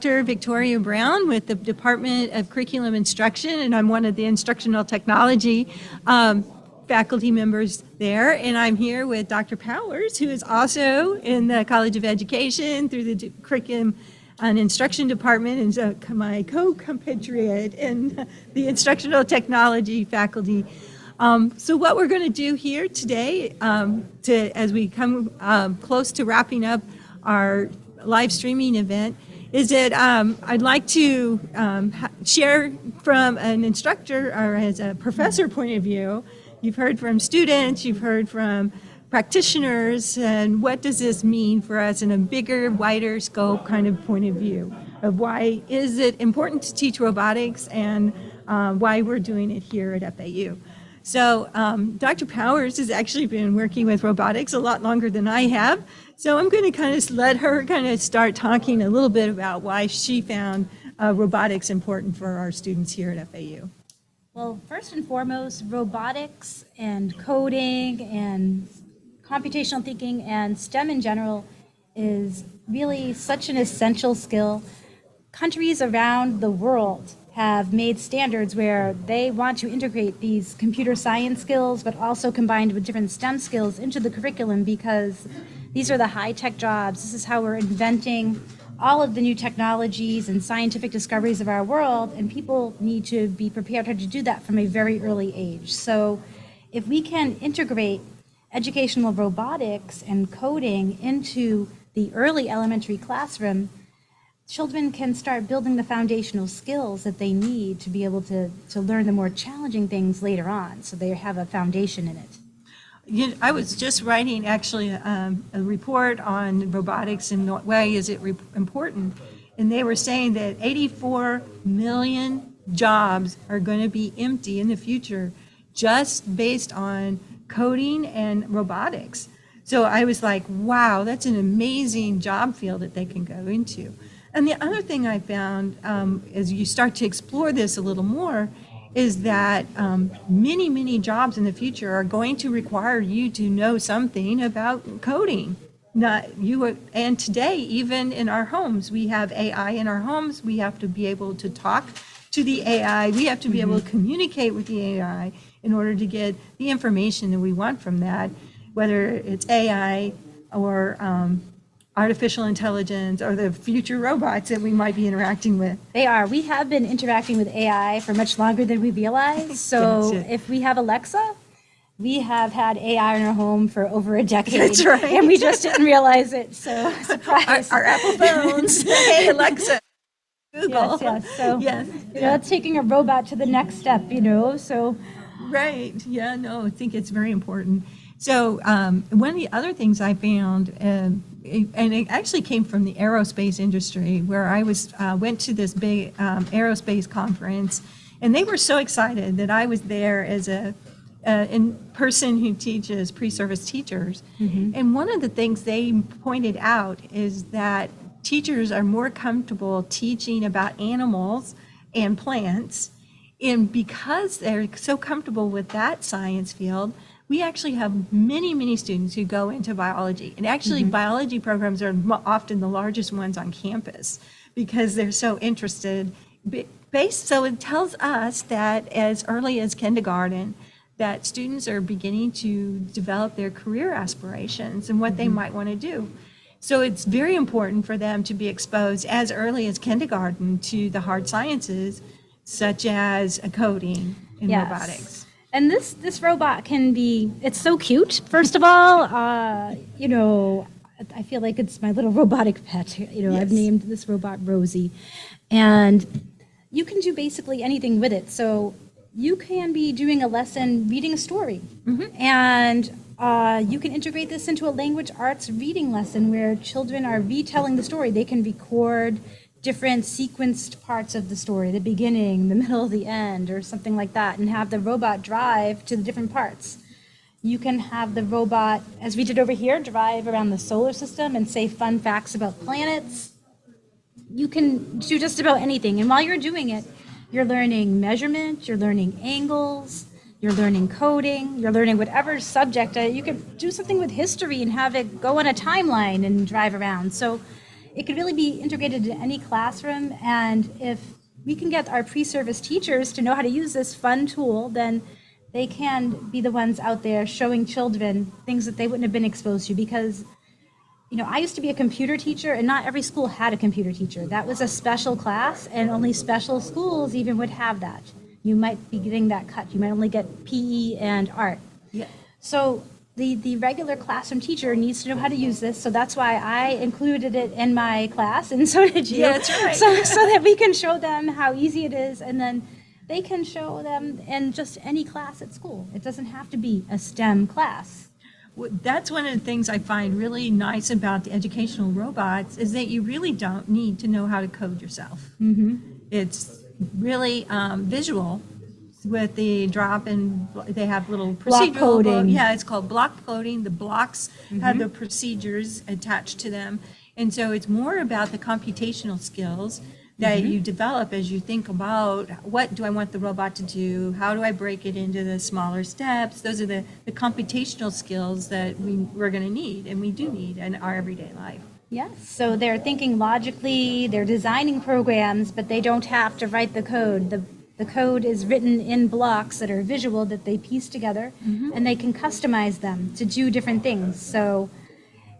Dr. Victoria Brown with the Department of Curriculum Instruction, and I'm one of the instructional technology faculty members there. And I'm here with Dr. Powers, who is also in the College of Education through the Curriculum and Instruction Department, and my co-compatriot in the instructional technology faculty. So what we're going to do here today, as we come close to wrapping up our live streaming event, is that I'd like to share from an instructor or as a professor point of view. You've heard from students, you've heard from practitioners, and what does this mean for us in a bigger, wider scope kind of point of view of why is it important to teach robotics and why we're doing it here at FAU. So Dr. Powers has actually been working with robotics a lot longer than I have. So I'm going to kind of let her kind of start talking a little bit about why she found robotics important for our students here at FAU. Well, first and foremost, robotics and coding and computational thinking and STEM in general is really such an essential skill. Countries around the world have made standards where they want to integrate these computer science skills, but also combined with different STEM skills into the curriculum, because these are the high-tech jobs. This is how we're inventing all of the new technologies and scientific discoveries of our world, and people need to be prepared to do that from a very early age. So if we can integrate educational robotics and coding into the early elementary classroom, children can start building the foundational skills that they need to be able to learn the more challenging things later on, so they have a foundation in it. I was just writing actually a report on robotics and why is it important, and they were saying that 84 million jobs are going to be empty in the future just based on coding and robotics. So I was like, wow, that's an amazing job field that they can go into. And the other thing I found as you start to explore this a little more is that many, many jobs in the future are going to require you to know something about coding. And today, even in our homes, we have AI in our homes. We have to be able to talk to the AI. We have to be able to communicate with the AI in order to get the information that we want from that, whether it's AI or artificial intelligence or the future robots that we might be interacting with. They are. We have been interacting with AI for much longer than we realize. So if we have Alexa, we have had AI in our home for over a decade. That's right. And we just didn't realize it. So surprise. Our Apple phones. Hey, Alexa. Google. Yes. So yes. it's taking a robot to the next step, so. Right. Yeah, no, I think it's very important. So one of the other things I found, and it actually came from the aerospace industry, where I went to this big aerospace conference, and they were so excited that I was there as a person who teaches pre-service teachers. Mm-hmm. And one of the things they pointed out is that teachers are more comfortable teaching about animals and plants, and because they're so comfortable with that science field, we actually have many, many students who go into biology. And actually, biology programs are often the largest ones on campus because they're so interested. So it tells us that as early as kindergarten, that students are beginning to develop their career aspirations and what they might want to do. So it's very important for them to be exposed as early as kindergarten to the hard sciences, such as coding and robotics. And this robot can be, it's so cute, first of all. I feel like it's my little robotic pet. Yes. I've named this robot Rosie. And you can do basically anything with it. So you can be doing a lesson reading a story. Mm-hmm. And you can integrate this into a language arts reading lesson where children are retelling the story. They can record different sequenced parts of the story, the beginning, the middle, the end, or something like that, and have the robot drive to the different parts. You can have the robot, as we did over here, drive around the solar system and say fun facts about planets. You can do just about anything. And while you're doing it, you're learning measurement, you're learning angles, you're learning coding, you're learning whatever subject. You could do something with history and have it go on a timeline and drive around. So it could really be integrated in any classroom. And if we can get our pre-service teachers to know how to use this fun tool, then they can be the ones out there showing children things that they wouldn't have been exposed to. Because, I used to be a computer teacher, and not every school had a computer teacher. That was a special class, and only special schools even would have that. You might be getting that cut. You might only get PE and art. Yeah. So the regular classroom teacher needs to know how to use this. So that's why I included it in my class, and so did you. Yeah, that's right. So that we can show them how easy it is, and then they can show them in just any class at school. It doesn't have to be a STEM class. That's one of the things I find really nice about the educational robots is that you really don't need to know how to code yourself. Mm-hmm. It's really visual with the drop and they have little procedural coding. Yeah, it's called block coding. The blocks have the procedures attached to them. And so it's more about the computational skills that you develop as you think about what do I want the robot to do? How do I break it into the smaller steps? Those are the computational skills that we're going to need, and we do need in our everyday life. Yes, so they're thinking logically, they're designing programs, but they don't have to write the code. The code is written in blocks that are visual that they piece together, and they can customize them to do different things. So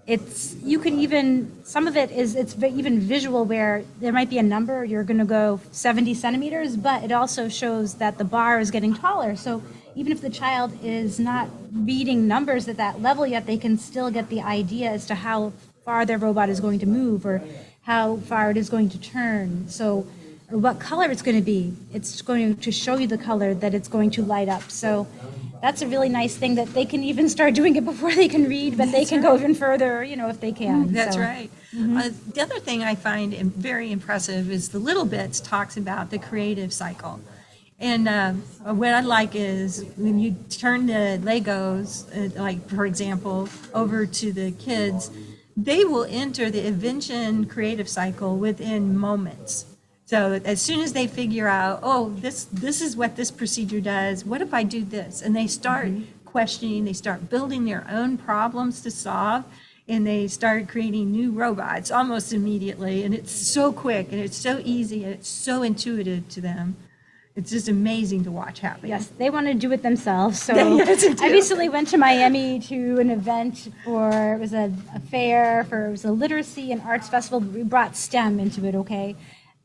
some of it is even visual, where there might be a number, you're going to go 70 centimeters, but it also shows that the bar is getting taller. So even if the child is not reading numbers at that level yet, they can still get the idea as to how far their robot is going to move or how far it is going to turn. So, or what color it's going to be. It's going to show you the color that it's going to light up. So that's a really nice thing that they can even start doing it before they can read, but they can go even further, if they can. That's So, right. The other thing I find very impressive is the Little Bits talks about the creative cycle. And what I like is when you turn the Legos, like for example, over to the kids, they will enter the invention creative cycle within moments. So as soon as they figure out, oh, this is what this procedure does, what if I do this? And they start questioning, they start building their own problems to solve, and they start creating new robots almost immediately. And it's so quick, and it's so easy, and it's so intuitive to them. It's just amazing to watch happen. Yes, they want to do it themselves. So Yes, they do. I recently went to Miami to an event it was a fair, it was a literacy and arts festival. We brought STEM into it, okay?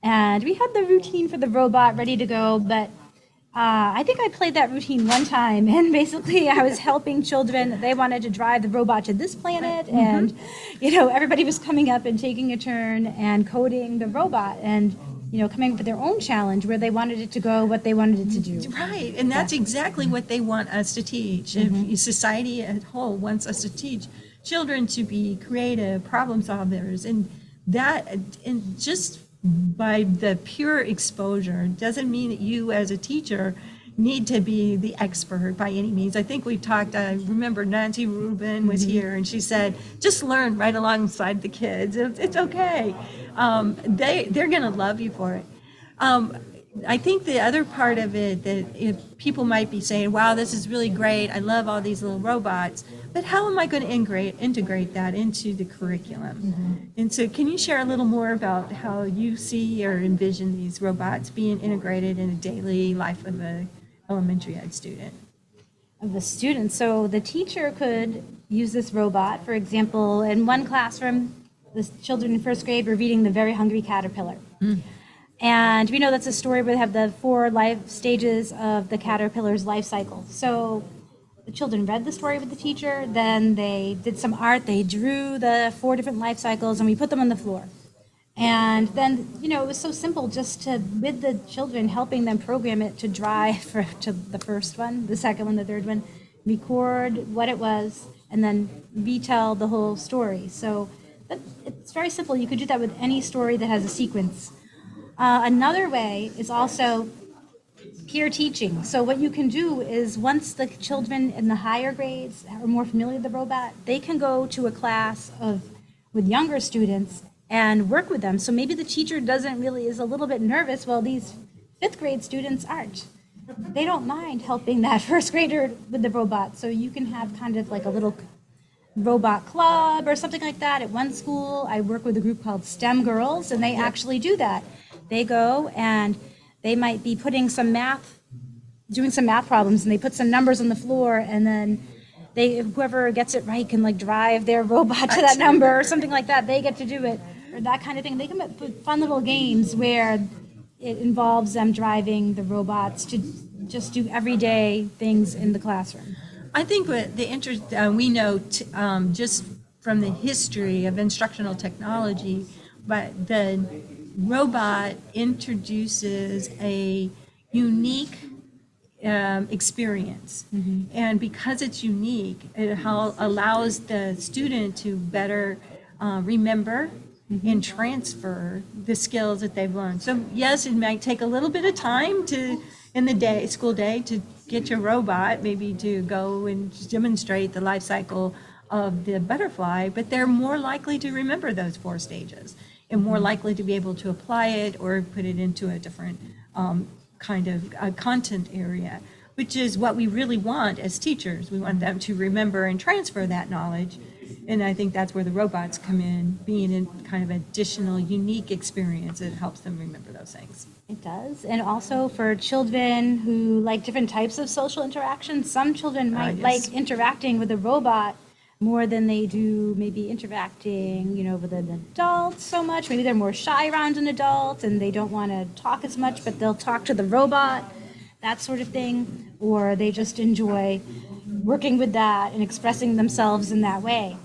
And we had the routine for the robot ready to go, but I think I played that routine one time, and basically I was helping children. They wanted to drive the robot to this planet, and everybody was coming up and taking a turn and coding the robot, and coming up with their own challenge where they wanted it to go, what they wanted it to do. Right, and that's exactly what they want us to teach. If society as a whole wants us to teach children to be creative problem solvers, and just by the pure exposure doesn't mean that you as a teacher need to be the expert by any means. I think we talked, I remember Nancy Rubin was here, and she said, just learn right alongside the kids. It's okay. They're going to love you for it. I think the other part of it that if people might be saying, wow, this is really great, I love all these little robots, but how am I going to integrate that into the curriculum? And so can you share a little more about how you see or envision these robots being integrated in the daily life of an elementary ed student? Of the students. So the teacher could use this robot. For example, in one classroom, the children in first grade were reading The Very Hungry Caterpillar. And we know that's a story where they have the 4 life stages of the caterpillar's life cycle. So the children read the story with the teacher, then they did some art, they drew the 4 different life cycles, and we put them on the floor. And then, it was so simple just with the children, helping them program it to drive to the first one, the second one, the third one, record what it was, and then retell the whole story. So it's very simple. You could do that with any story that has a sequence. Another way is also peer teaching. So what you can do is once the children in the higher grades are more familiar with the robot, they can go to a class with younger students and work with them. So maybe the teacher is a little bit nervous. Well, these 5th grade students aren't. They don't mind helping that first grader with the robot. So you can have kind of like a little robot club or something like that. At one school, I work with a group called STEM Girls, and they actually do that. They go and they might be doing some math problems, and they put some numbers on the floor, and then whoever gets it right can like drive their robot to that number or something like that. They get to do it, or that kind of thing. They come up with fun little games where it involves them driving the robots to just do everyday things in the classroom. I think what the interest we know just from the history of instructional technology, but the robot introduces a unique experience, and because it's unique, it allows the student to better remember and transfer the skills that they've learned. So yes, it might take a little bit of time in the school day to get your robot maybe to go and demonstrate the life cycle of the butterfly, but they're more likely to remember those 4 stages and more likely to be able to apply it or put it into a different kind of content area, which is what we really want as teachers. We want them to remember and transfer that knowledge. And I think that's where the robots come in, being in kind of additional unique experience. It helps them remember those things. It does. And also for children who like different types of social interaction, some children might like interacting with a robot more than they do maybe interacting, with an adult so much. Maybe they're more shy around an adult and they don't want to talk as much, but they'll talk to the robot, that sort of thing. Or they just enjoy working with that and expressing themselves in that way.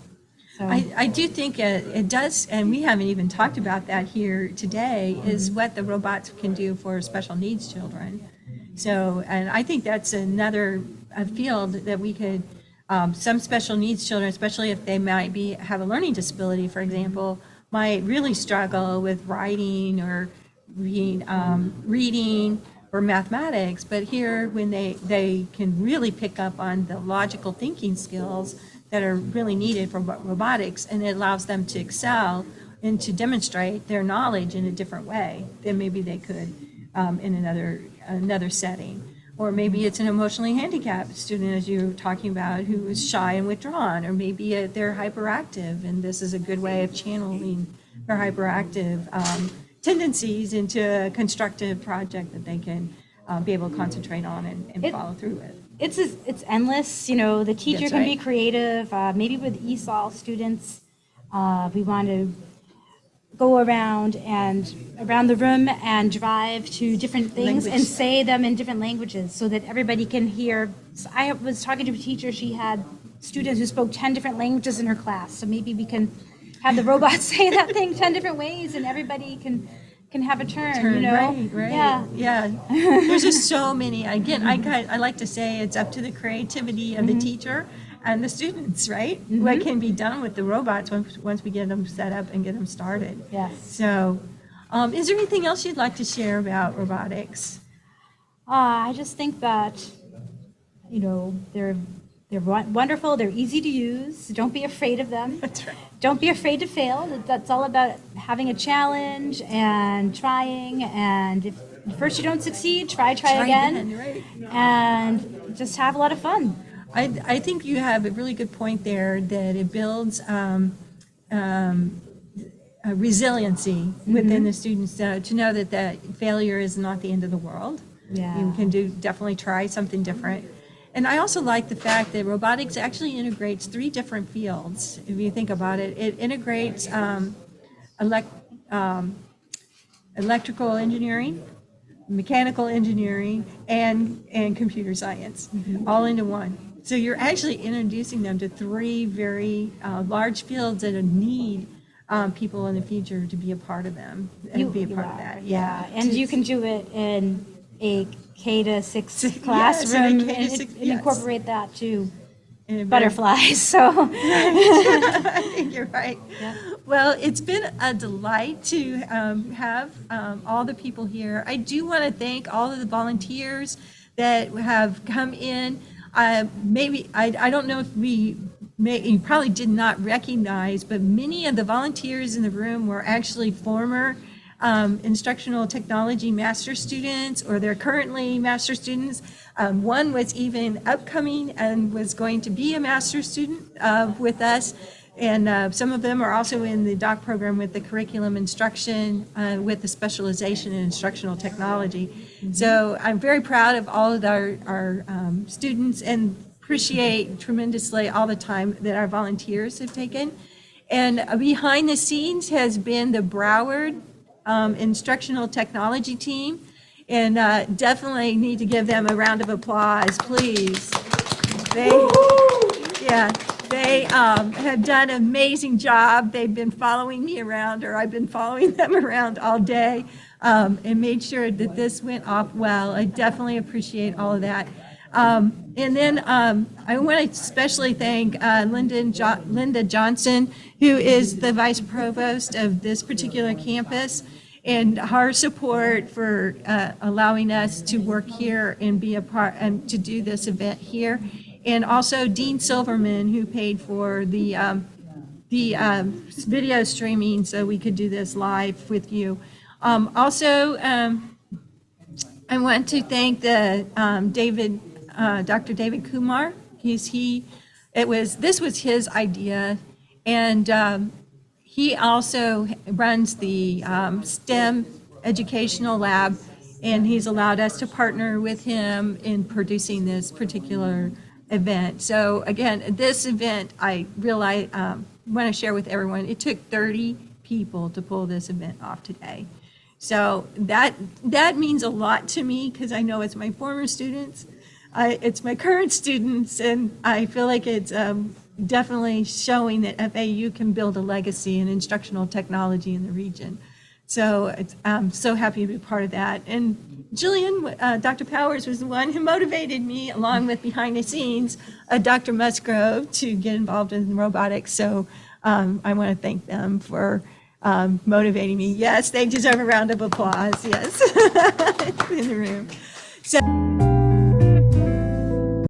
So. I do think it does, and we haven't even talked about that here today, is what the robots can do for special needs children. So, and I think that's another field that we could, some special needs children, especially if they might have a learning disability, for example, might really struggle with writing or reading or mathematics. But here, when they can really pick up on the logical thinking skills that are really needed for robotics, and it allows them to excel and to demonstrate their knowledge in a different way than maybe they could in another setting. Or maybe it's an emotionally handicapped student, as you were talking about, who is shy and withdrawn, or maybe they're hyperactive, and this is a good way of channeling their hyperactive tendencies into a constructive project that they can be able to concentrate on and follow through with. It's endless. The teacher That's can right. be creative. Maybe with ESOL students, we want to go around the room and drive to different things and say them in different languages so that everybody can hear. So I was talking to a teacher. She had students who spoke 10 different languages in her class. So maybe we can have the robot say that thing 10 different ways and everybody can have a turn. Right. Yeah. There's just so many. Again, I like to say it's up to the creativity of the teacher and the students, right? What can be done with the robots once we get them set up and get them started. Yes. So, is there anything else you'd like to share about robotics? I just think that, they're wonderful. They're easy to use. Don't be afraid of them. That's right. Don't be afraid to fail. That's all about having a challenge and trying. And if first you don't succeed, try again. Right. And just have a lot of fun. I think you have a really good point there, that it builds a resiliency within the students to know that failure is not the end of the world. Yeah. You can definitely try something different. And I also like the fact that robotics actually integrates 3 different fields. If you think about it, it integrates electrical engineering, mechanical engineering, and computer science, all into one. So you're actually introducing them to 3 very large fields that need people in the future to be a part of them and be a part of that. Yeah. And you can do it in a K-6 classroom and incorporate that to butterflies. So I think you're right. Yeah. Well, it's been a delight to have all the people here. I do want to thank all of the volunteers that have come in. Maybe I don't know if you probably did not recognize, but many of the volunteers in the room were actually former instructional technology master students, or they're currently master students. One was even upcoming and was going to be a master student with us. And some of them are also in the doc program with the curriculum instruction with the specialization in instructional technology. So I'm very proud of all of our students and appreciate tremendously all the time that our volunteers have taken. And behind the scenes has been the Broward instructional technology team. And definitely need to give them a round of applause, please. They have done an amazing job. They've been following me around, or I've been following them around all day, and made sure that this went off well. I definitely appreciate all of that. And then I want to especially thank Linda Johnson, who is the vice provost of this particular campus, and her support for allowing us to work here and be a part and to do this event here. And also Dean Silverman, who paid for the video streaming so we could do this live with you. Also, I want to thank the Dr. David Kumar. This was his idea, and he also runs the STEM educational lab, and he's allowed us to partner with him in producing this particular event. So again, this event, I realize, want to share with everyone, it took 30 people to pull this event off today. So that means a lot to me, because I know it's my former students, it's my current students, and I feel like it's definitely showing that FAU can build a legacy in instructional technology in the region. So I'm so happy to be part of that. And Jillian, Dr. Powers, was the one who motivated me, along with behind the scenes, Dr. Musgrove, to get involved in robotics. So I want to thank them for motivating me. Yes, they deserve a round of applause. Yes, in the room. So.